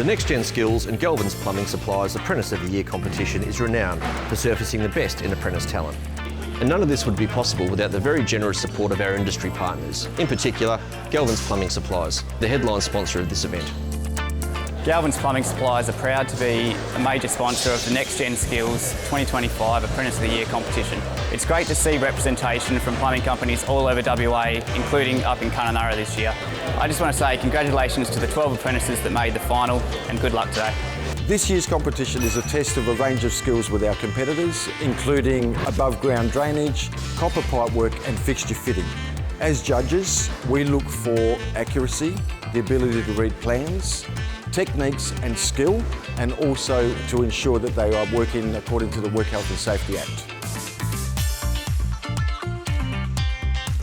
NextGen Skills and Galvins Plumbing Supplies Apprentice of the Year competition is renowned for surfacing the best in apprentice talent. And none of this would be possible without the very generous support of our industry partners, in particular, Galvins Plumbing Supplies, the headline sponsor of this event. Galvins Plumbing Supplies are proud to be a major sponsor of the NextGen Skills 2025 Apprentice of the Year competition. It's great to see representation from plumbing companies all over WA, including up in Kununurra this year. I just want to say congratulations to the 12 apprentices that made the final and good luck today. This year's competition is a test of a range of skills with our competitors, including above ground drainage, copper pipe work and fixture fitting. As judges, we look for accuracy, the ability to read plans, techniques and skill, and also to ensure that they are working according to the Work Health and Safety Act.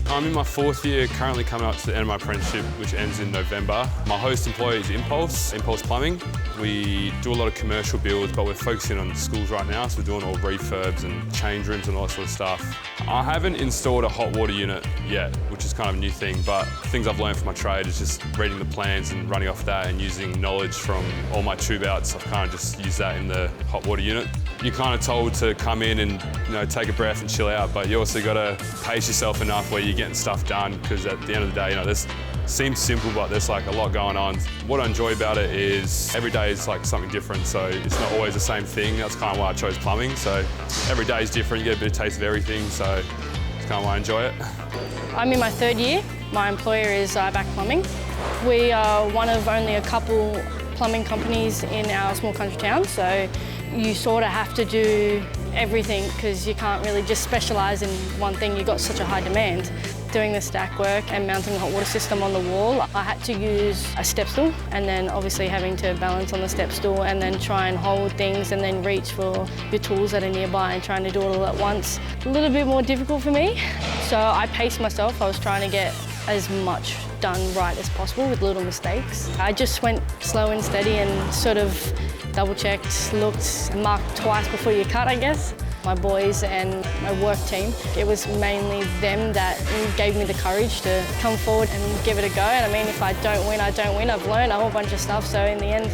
I'm in my 4th year, currently coming up to the end of my apprenticeship, which ends in November. My host employer is Impulse Plumbing. We do a lot of commercial builds, but we're focusing on schools right now, so we're doing all refurbs and change rooms and all that sort of stuff. I haven't installed a hot water unit yet, which is kind of a new thing, but things I've learned from my trade is just reading the plans and running off that and using knowledge from all my tube outs. I've kind of just used that in the hot water unit. You're kind of told to come in and take a breath and chill out, but you also got to pace yourself enough where you're getting stuff done, because at the end of the day, this seems simple, but there's like a lot going on. What I enjoy about it is every day is like something different, so it's not always the same thing. That's kind of why I chose plumbing. So every day is different, you get a bit of taste of everything, so it's kind of why I enjoy it. I'm in my 3rd year. My employer is Back Plumbing. We are one of only a couple plumbing companies in our small country town, so you sort of have to do everything because you can't really just specialise in one thing. You've got such a high demand. Doing the stack work and mounting the hot water system on the wall, I had to use a step stool, and then obviously having to balance on the step stool and then try and hold things and then reach for your tools that are nearby and trying to do it all at once. A little bit more difficult for me, so I paced myself. I was trying to get as much done right as possible with little mistakes. I just went slow and steady and sort of double-checked, looked, marked twice before you cut, I guess. My boys and my work team, it was mainly them that gave me the courage to come forward and give it a go. And I mean, if I don't win, I don't win. I've learned a whole bunch of stuff, so in the end,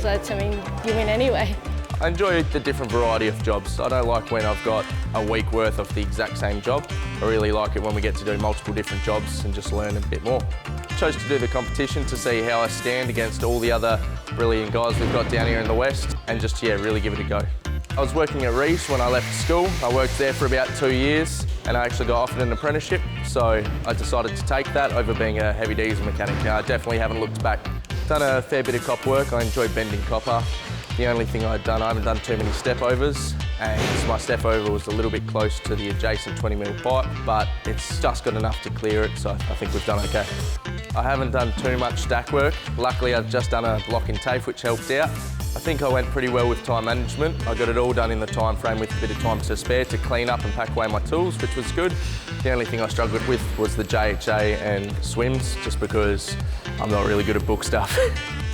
you win anyway. I enjoy the different variety of jobs. I don't like when I've got a week worth of the exact same job. I really like it when we get to do multiple different jobs and just learn a bit more. I chose to do the competition to see how I stand against all the other brilliant guys we've got down here in the West, and just, really give it a go. I was working at Reece when I left school. I worked there for about 2 years and I actually got offered an apprenticeship, so I decided to take that over being a heavy diesel mechanic. I definitely haven't looked back. Done a fair bit of copper work. I enjoy bending copper. The only thing I haven't done too many step overs, and my step over was a little bit close to the adjacent 20mm pipe, but it's just got enough to clear it, so I think we've done okay. I haven't done too much stack work. Luckily, I've just done a block and tape, which helped out. I think I went pretty well with time management. I got it all done in the time frame with a bit of time to spare to clean up and pack away my tools, which was good. The only thing I struggled with was the JHA and swims, just because I'm not really good at book stuff.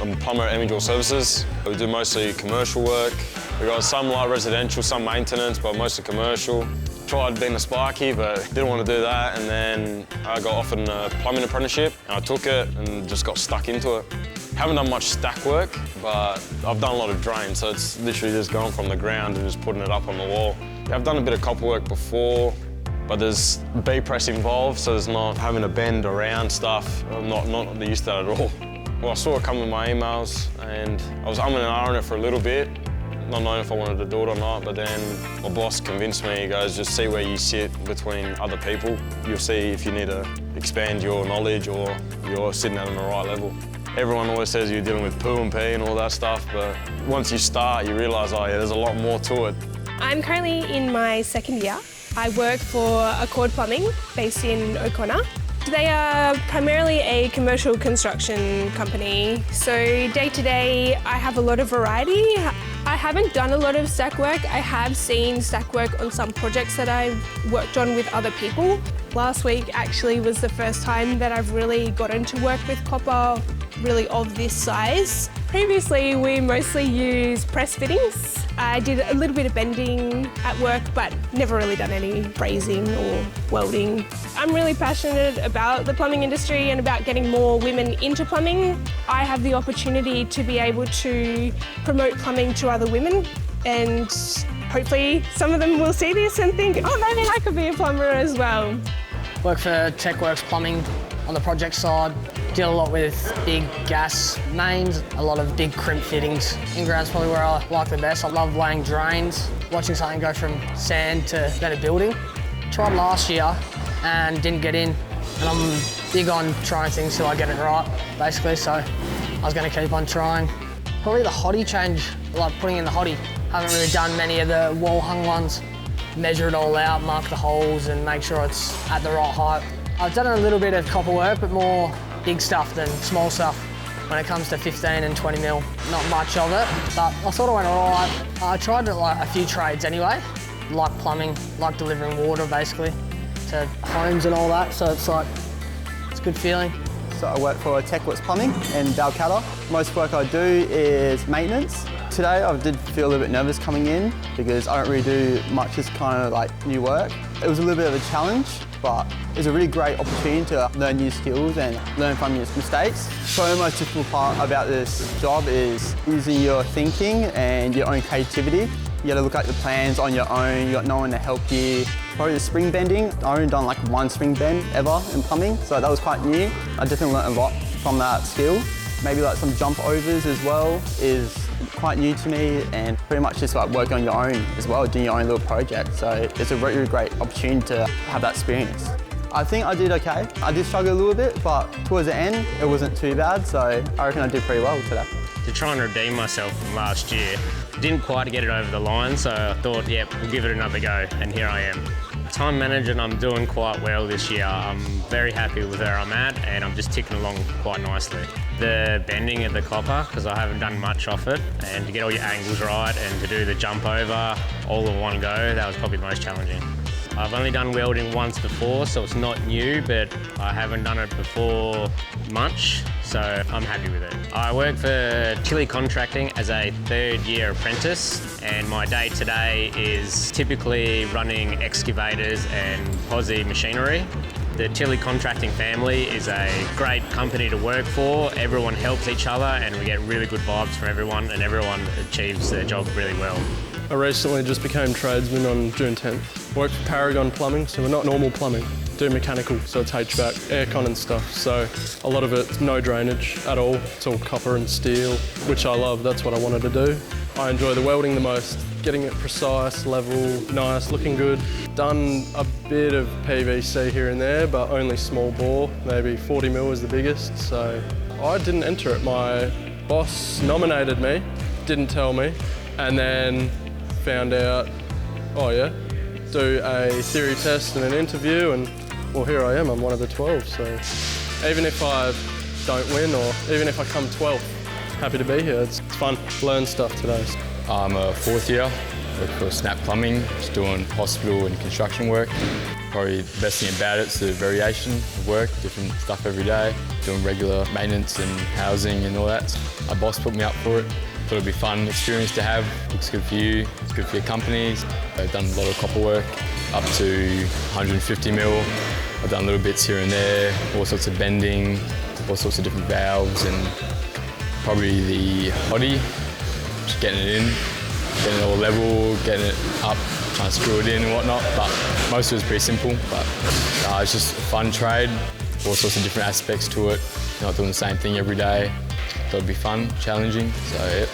I'm a plumber at Imaging Services. We do mostly commercial work. We got some light residential, some maintenance, but mostly commercial. Tried being a sparky, but didn't want to do that, and then I got offered a plumbing apprenticeship, and I took it and just got stuck into it. Haven't done much stack work, but I've done a lot of drain, so it's literally just going from the ground and just putting it up on the wall. I've done a bit of copper work before, but there's B-press involved, so there's not having to bend around stuff. I'm not used to that at all. Well, I saw it come in my emails, and I was umming and ahhing it for a little bit, not knowing if I wanted to do it or not, but then my boss convinced me. He goes, just see where you sit between other people. You'll see if you need to expand your knowledge or you're sitting at the right level. Everyone always says you're dealing with poo and pee and all that stuff, but once you start, you realise, oh yeah, there's a lot more to it. I'm currently in my 2nd year. I work for Accord Plumbing, based in O'Connor. They are primarily a commercial construction company, so day to day I have a lot of variety. I haven't done a lot of stack work. I have seen stack work on some projects that I've worked on with other people. Last week actually was the first time that I've really gotten to work with copper really of this size. Previously, we mostly used press fittings. I did a little bit of bending at work, but never really done any brazing or welding. I'm really passionate about the plumbing industry and about getting more women into plumbing. I have the opportunity to be able to promote plumbing to other women, and hopefully some of them will see this and think, oh, maybe I could be a plumber as well. Work for TechWorks Plumbing on the project side. Deal a lot with big gas mains, a lot of big crimp fittings. In-ground's probably where I like the best. I love laying drains, watching something go from sand to better building. Tried last year and didn't get in, and I'm big on trying things till I get it right, basically, so I was going to keep on trying. Probably the hottie change, like putting in the hottie. Haven't really done many of the wall-hung ones. Measure it all out, mark the holes and make sure it's at the right height. I've done a little bit of copper work, but more big stuff than small stuff. When it comes to 15 and 20 mil, not much of it, but I thought it went all right. I tried like a few trades anyway, like plumbing, like delivering water basically to homes and all that, so it's like, it's a good feeling. So I work for TechWorks Plumbing in Balcatta. Most work I do is maintenance. Today I did feel a little bit nervous coming in because I don't really do much this kind of like new work. It was a little bit of a challenge, but it was a really great opportunity to learn new skills and learn from your mistakes. So the most difficult part about this job is using your thinking and your own creativity. You got to look at the plans on your own, you got no one to help you. Probably the spring bending, I only done like one spring bend ever in plumbing, so that was quite new. I definitely learned a lot from that skill. Maybe like some jump overs as well is quite new to me, and pretty much just like working on your own as well, doing your own little project. So it's a really great opportunity to have that experience. I think I did okay. I did struggle a little bit, but towards the end, it wasn't too bad, so I reckon I did pretty well today. To try and redeem myself from last year, didn't quite get it over the line, so I thought, yeah, we'll give it another go, and here I am. Time management, I'm doing quite well this year. I'm very happy with where I'm at, and I'm just ticking along quite nicely. The bending of the copper, because I haven't done much of it, and to get all your angles right and to do the jump over all in one go, that was probably the most challenging. I've only done welding once before, so it's not new, but I haven't done it before much, so I'm happy with it. I work for Tilly Contracting as a third-year apprentice, and my day today is typically running excavators and posi machinery. The Tilly Contracting family is a great company to work for. Everyone helps each other, and we get really good vibes from everyone, and everyone achieves their job really well. I recently just became tradesman on June 10th. Work for Paragon Plumbing, so we're not normal plumbing. Do mechanical, so it's HVAC, aircon and stuff. So a lot of it's no drainage at all. It's all copper and steel, which I love. That's what I wanted to do. I enjoy the welding the most. Getting it precise, level, nice, looking good. Done a bit of PVC here and there, but only small bore. Maybe 40 mil is the biggest. So I didn't enter it. My boss nominated me, didn't tell me, and then found out, oh yeah, do a theory test and an interview, and well, here I am, I'm one of the 12. So even if I don't win, or even if I come 12th, happy to be here. It's fun, learn stuff today. I'm a fourth year, work for Snap Plumbing, just doing hospital and construction work. Probably the best thing about it is the variation of work, different stuff every day, doing regular maintenance and housing and all that. My boss put me up for it. Thought it'd be a fun experience to have. Looks good for you, it's good for your companies. I've done a lot of copper work, up to 150 mil. I've done little bits here and there, all sorts of bending, all sorts of different valves, and probably the hottie, just getting it in, getting it all level, getting it up, trying to screw it in and whatnot. But most of it was pretty simple, but it's just a fun trade, all sorts of different aspects to it. Not doing the same thing every day. Thought it'd be fun, challenging, so yeah.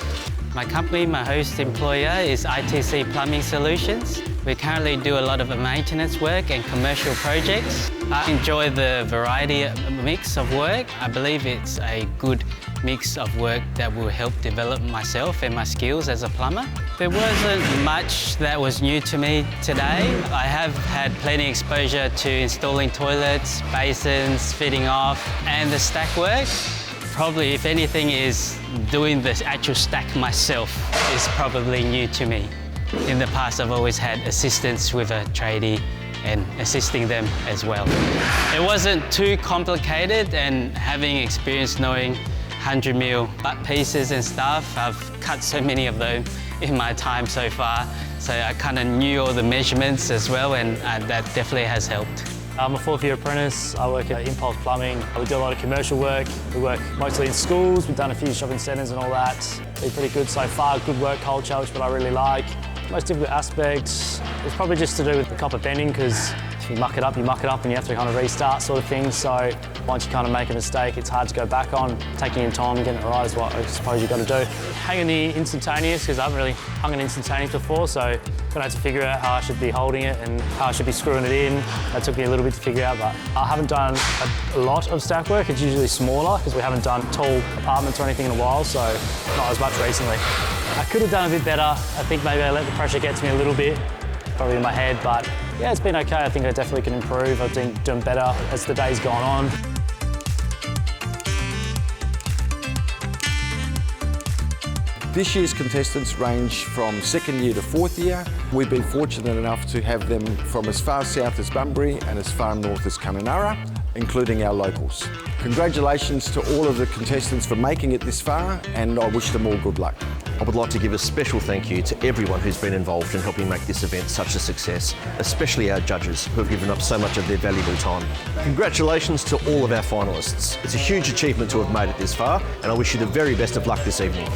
My company, my host employer is ITC Plumbing Solutions. We currently do a lot of maintenance work and commercial projects. I enjoy the variety mix of work. I believe it's a good mix of work that will help develop myself and my skills as a plumber. There wasn't much that was new to me today. I have had plenty of exposure to installing toilets, basins, fitting off, and the stack work. Probably, if anything, is doing the actual stack myself is probably new to me. In the past, I've always had assistance with a tradie and assisting them as well. It wasn't too complicated, and having experience knowing 100mm butt pieces and stuff. I've cut so many of them in my time so far, so I kind of knew all the measurements as well, and that definitely has helped. I'm a fourth-year apprentice. I work at Impulse Plumbing. We do a lot of commercial work. We work mostly in schools. We've done a few shopping centres and all that. Been pretty good so far. Good work culture, which is what I really like. Most difficult aspect is probably just to do with the copper bending, because if you muck it up, and you have to kind of restart sort of thing. So once you kind of make a mistake, it's hard to go back on. Taking your time and getting it right is what I suppose you've got to do. Hanging the instantaneous, because I haven't really hung an instantaneous before, so I'm gonna have to figure out how I should be holding it and how I should be screwing it in. That took me a little bit to figure out, but I haven't done a lot of stack work. It's usually smaller, because we haven't done tall apartments or anything in a while, so not as much recently. I could have done a bit better. I think maybe I let the pressure get to me a little bit, probably in my head, but yeah, it's been okay. I think I definitely can improve. I've been doing better as the day's gone on. This year's contestants range from second year to fourth year. We've been fortunate enough to have them from as far south as Bunbury and as far north as Kununurra, including our locals. Congratulations to all of the contestants for making it this far, and I wish them all good luck. I would like to give a special thank you to everyone who's been involved in helping make this event such a success, especially our judges who have given up so much of their valuable time. Congratulations to all of our finalists. It's a huge achievement to have made it this far, and I wish you the very best of luck this evening.